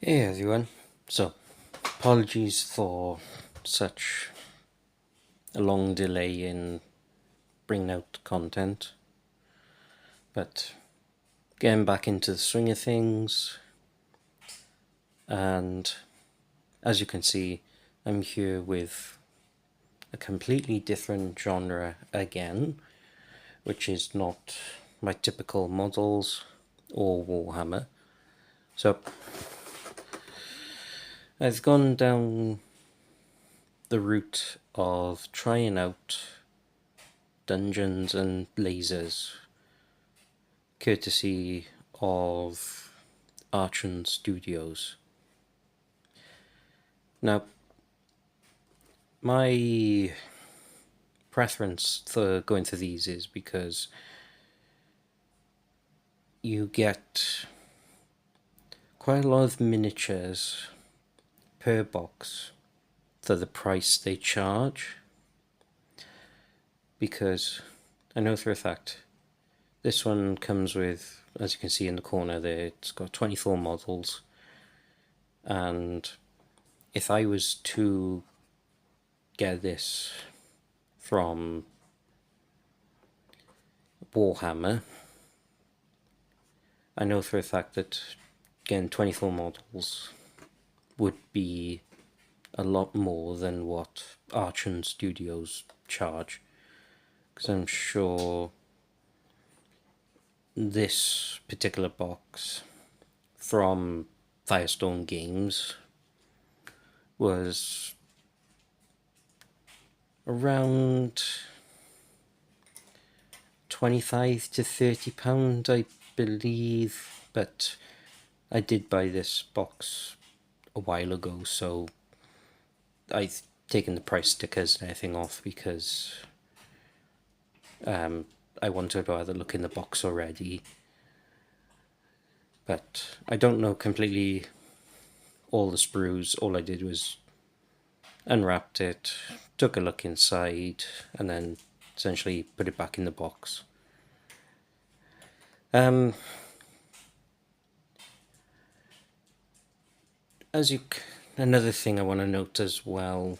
Hey everyone. So, apologies for such a long delay in bringing out content, but getting back into the swing of things, and as you can see, I'm here with a completely different genre again, which is not my typical models or Warhammer. So, I've gone down the route of trying out Dungeons and Lasers, courtesy of Archon Studios. Now, my preference for going for these is because you get quite a lot of miniatures per box for the price they charge, because I know for a fact this one comes with, as you can see in the corner there, it's got 24 models, and if I was to get this from Warhammer, I know for a fact that getting 24 models would be a lot more than what Archon Studios charge, because I'm sure this particular box from Firestone Games was around 25 to 30 pound, I believe, but I did buy this box a while ago, so I've taken the price stickers and everything off because I wanted to have a look in the box already. But I don't know completely all the sprues. All I did was unwrapped it, took a look inside, and then essentially put it back in the box. As you, another thing I want to note as well,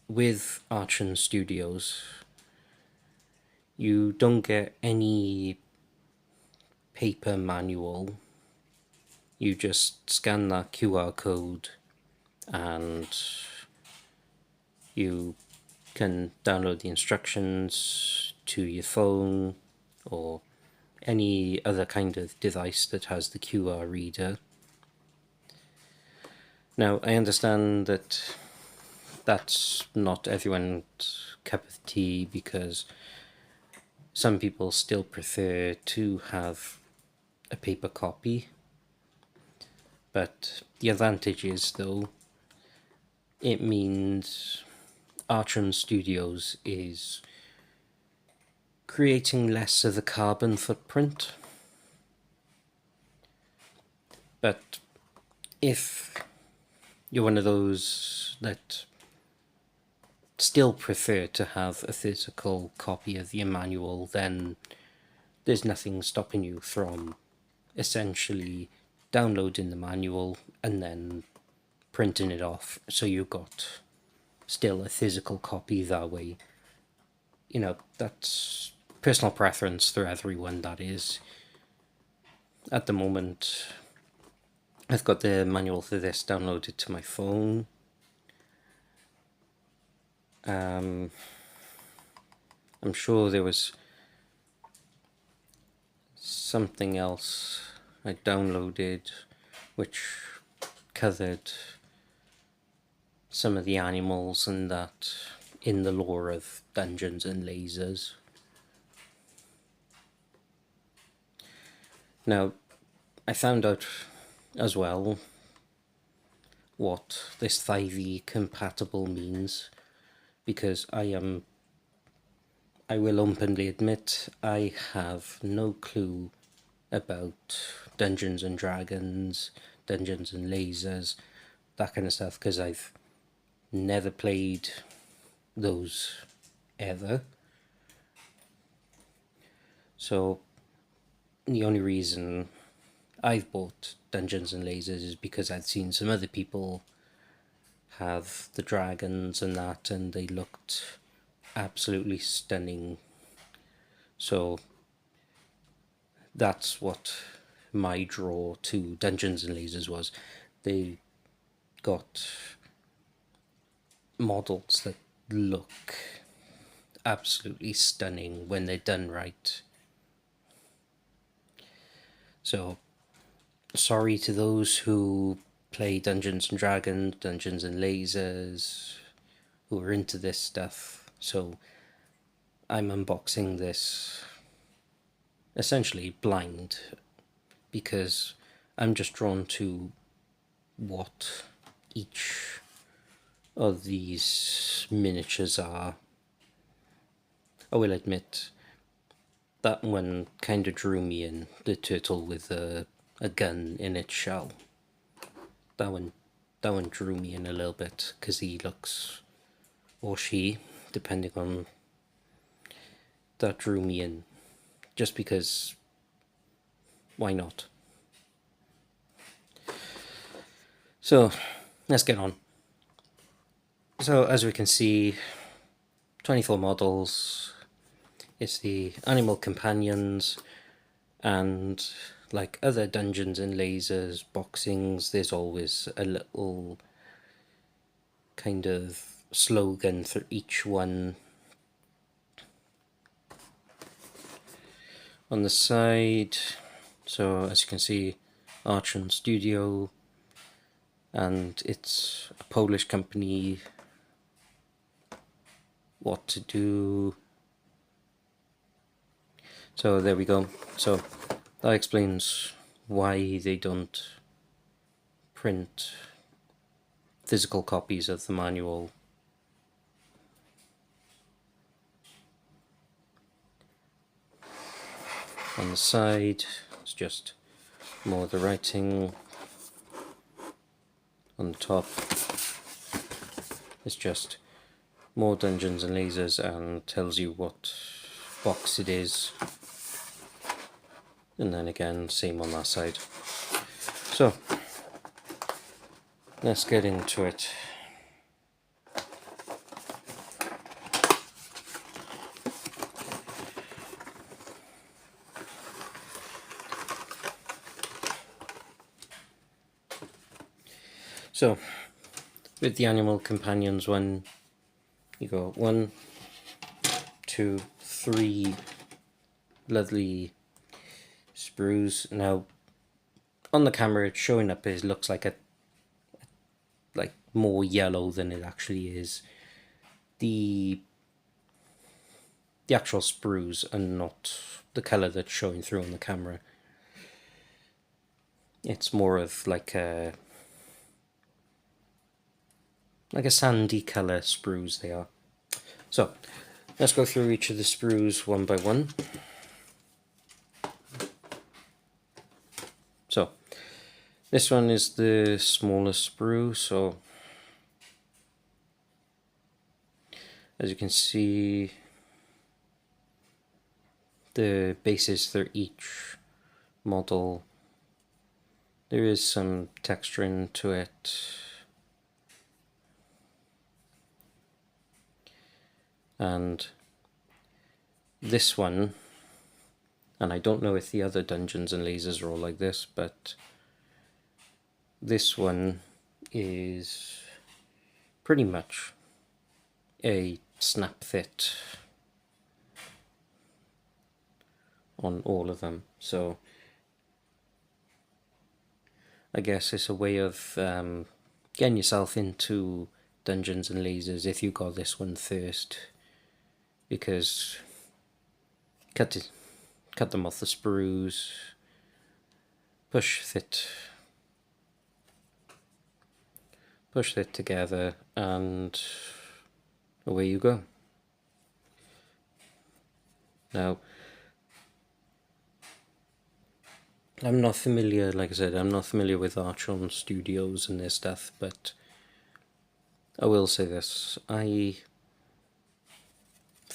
with Archon Studios, you don't get any paper manual. You just scan that QR code and you can download the instructions to your phone or any other kind of device that has the QR reader. Now, I understand that that's not everyone's cup of tea, because some people still prefer to have a paper copy. But the advantage is, though, it means Archon Studios is creating less of a carbon footprint. But if you're one of those that still prefer to have a physical copy of your manual, then there's nothing stopping you from essentially downloading the manual and then printing it off, so you've got still a physical copy that way. You know, that's personal preference for everyone, that is. At the moment, I've got the manual for this downloaded to my phone. I'm sure there was something else I downloaded which covered some of the animals and that in the lore of Dungeons and Lasers. Now, I found out as well what this 5e compatible means, because I will openly admit I have no clue about Dungeons and Dragons, Dungeons and Lasers, that kind of stuff, because I've never played those ever. So the only reason I've bought Dungeons and Lasers is because I'd seen some other people have the dragons and that, and they looked absolutely stunning. So that's what my draw to Dungeons and Lasers was. They got models that look absolutely stunning when they're done right. So sorry to those who play Dungeons and Dragons, Dungeons and Lasers, who are into this stuff. So I'm unboxing this essentially blind because I'm just drawn to what each of these miniatures are. I will admit that one kind of drew me in, the turtle with a gun in its shell. That one drew me in a little bit because he looks, or she, depending on, that drew me in just because why not? So let's get on. So as we can see, 24 models. It's the animal companions, and like other Dungeons and Lasers boxings, there's always a little kind of slogan for each one. On the side, so as you can see, Archon Studio, and it's a Polish company. What to do. So there we go. So that explains why they don't print physical copies of the manual. On the side, it's just more of the writing. On the top, it's just more Dungeons and Lasers and tells you what box it is. And then again, same on that side. So let's get into it. So with the Animal Companions one, you go 1, 2, 3 lovely sprues. Now on the camera it's showing up, it looks like more yellow than it actually is. The actual sprues are not the colour that's showing through on the camera. It's more of like a sandy colour sprues they are. So let's go through each of the sprues one by one. So this one is the smallest sprue, so as you can see, the bases for each model, there is some texturing to it. And this one, and I don't know if the other Dungeons and Lasers are all like this, but this one is pretty much a snap fit on all of them. So I guess it's a way of getting yourself into Dungeons and Lasers if you got this one first, because cut them off the sprues, push it together, and away you go. Now, I'm not familiar, like I said, I'm not familiar with Archon Studios and their stuff, but I will say this,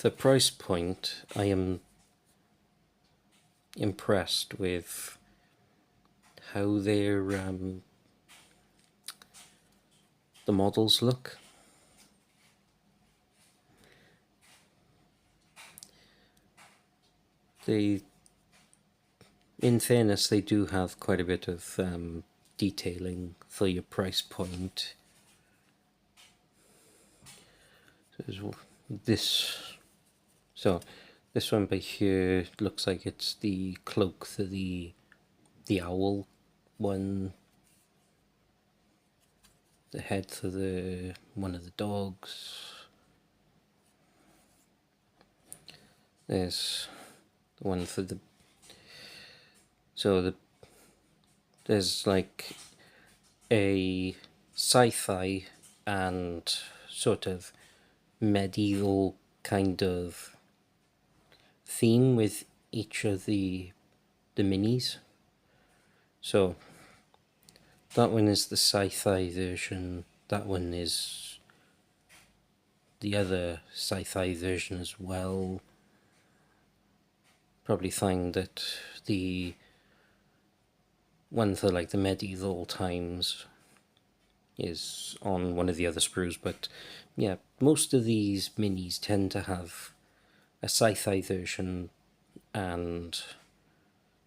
the price point, I am impressed with how their the models look. They, in fairness, they do have quite a bit of detailing for your price point. So this one by here looks like it's the cloak for the owl one, the head for the one of the dogs. There's the one for the, there's like a sci-fi and sort of medieval kind of theme with each of the minis. So that one is the sci-fi version, that one is the other sci-fi version as well. Probably find that the one for like the medieval times is on one of the other sprues, but yeah, most of these minis tend to have a sci-fi version and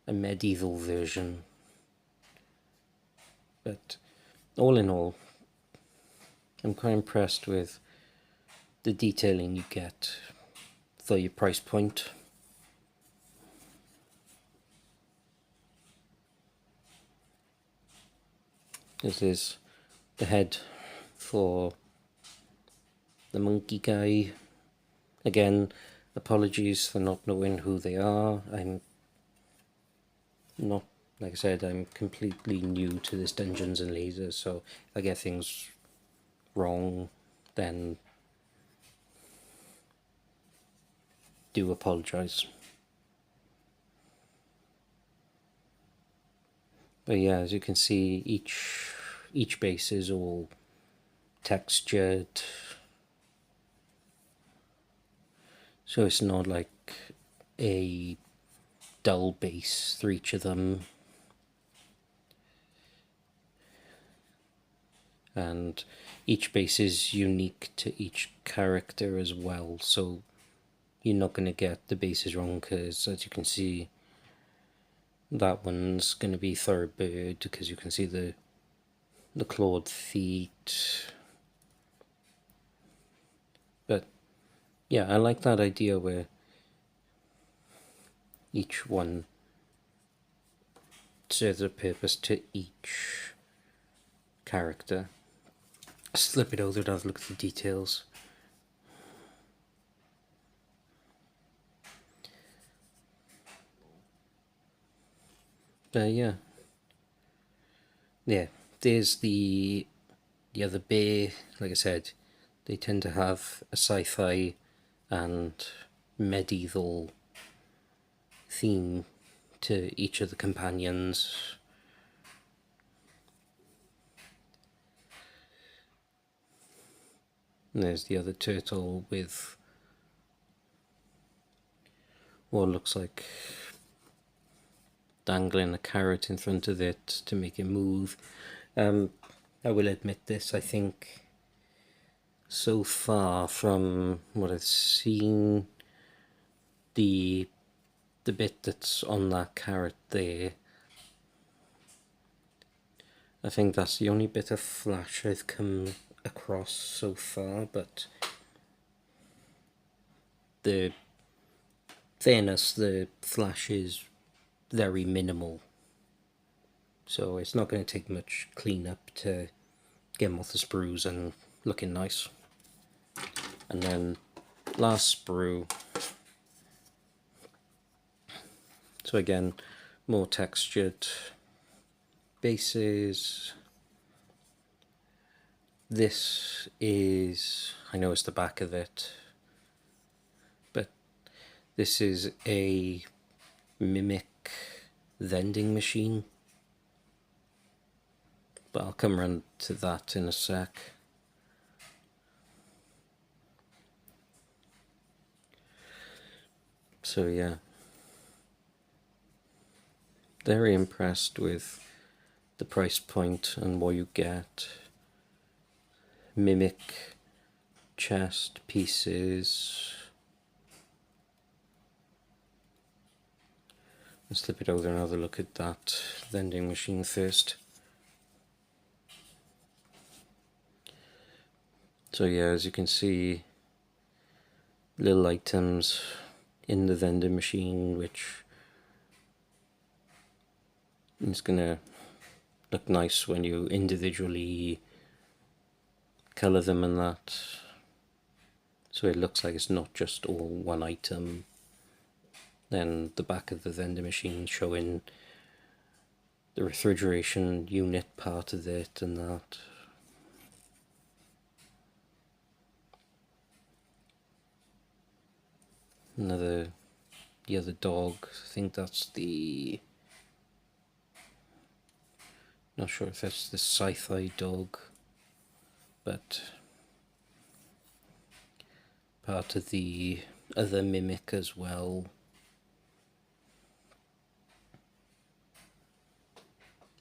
a medieval version. But all in all, I'm quite impressed with the detailing you get for your price point. This is the head for the monkey guy. Again, apologies for not knowing who they are. I'm not, like I said, I'm completely new to this Dungeons and Lasers, so if I get things wrong, then do apologize. But yeah, as you can see, each base is all textured, so it's not like a dull base for each of them. And each base is unique to each character as well, so you're not going to get the bases wrong, because as you can see, that one's going to be Thoroughbird because you can see the clawed feet. But yeah, I like that idea where each one serves a purpose to each character. Slip it over to have a look at the details. But yeah, there's the other bear. Like I said, they tend to have a sci-fi and medieval theme to each of the companions. And there's the other turtle with what looks like dangling a carrot in front of it to make it move. I will admit this, I think so far from what I've seen, the bit that's on that carrot there, I think that's the only bit of flash I've come across so far, but the fairness, the flash is very minimal, so it's not going to take much cleanup to get them off the sprues and looking nice. And then last sprue, so again, more textured bases. This is, I know it's the back of it, but this is a mimic vending machine, but I'll come around to that in a sec. So yeah, very impressed with the price point and what you get. Mimic chest pieces. Let's flip it over and have a look at that vending machine first. So yeah, as you can see, little items in the vending machine, which is gonna look nice when you individually colour them and that. So it looks like it's not just all one item. Then the back of the vending machine showing the refrigeration unit part of it and that. The other dog, I think that's the, not sure if that's the sci-fi dog, but part of the other mimic as well.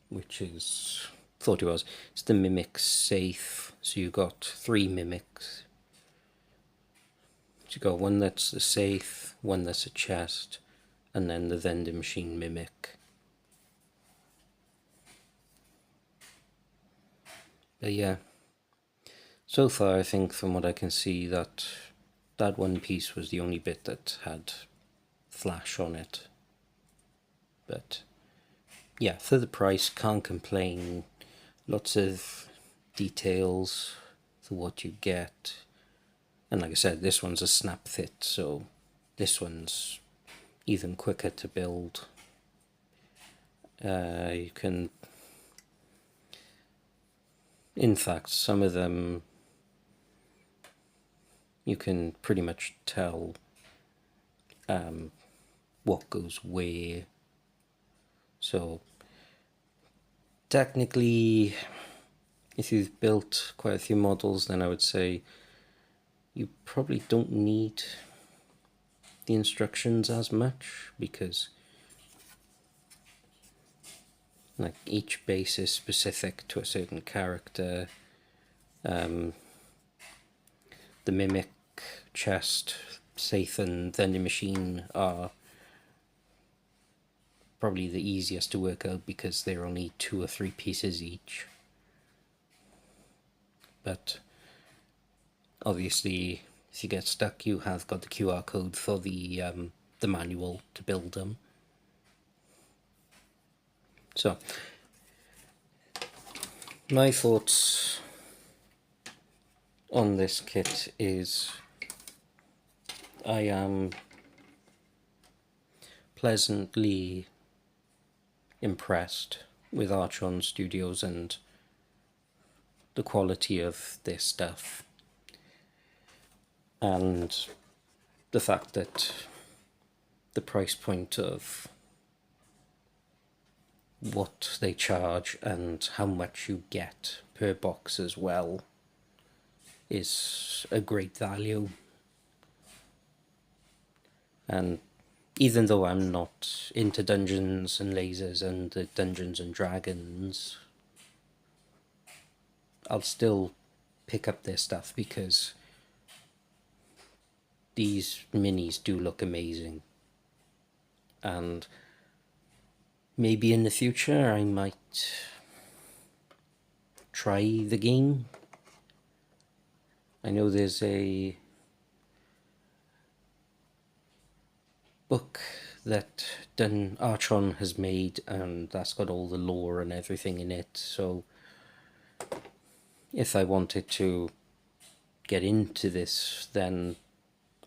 Which is, thought it was, it's the mimic safe. So you've got 3 mimics. So you've got one that's a safe, one that's a chest, and then the vending machine mimic. But yeah, so far I think from what I can see that one piece was the only bit that had flash on it. But yeah, for the price, can't complain. Lots of details for what you get. And like I said, this one's a snap fit, so this one's even quicker to build. You can, in fact, some of them you can pretty much tell what goes where. So technically, if you've built quite a few models, then I would say you probably don't need the instructions as much, because like each base is specific to a certain character. The mimic, chest, safe and vending machine are probably the easiest to work out because they're only 2 or 3 pieces each. But obviously, if you get stuck, you have got the QR code for the manual to build them. So, my thoughts on this kit is I am pleasantly impressed with Archon Studios and the quality of their stuff, and the fact that the price point of what they charge and how much you get per box as well is a great value. And even though I'm not into Dungeons and Lasers and the Dungeons and Dragons, I'll still pick up their stuff because these minis do look amazing. And maybe in the future I might try the game. I know there's a book that Archon has made, and that's got all the lore and everything in it, so if I wanted to get into this, then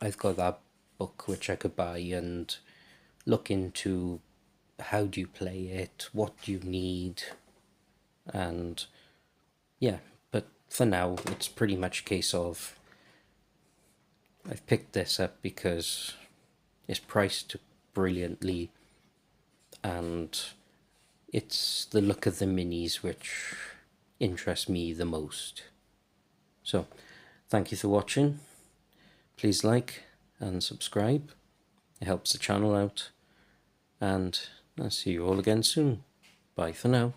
I've got that book which I could buy and look into how do you play it, what do you need, and yeah. But for now, it's pretty much a case of I've picked this up because it's priced brilliantly, and it's the look of the minis which interests me the most. So, thank you for watching. Please like and subscribe. It helps the channel out. And I'll see you all again soon. Bye for now.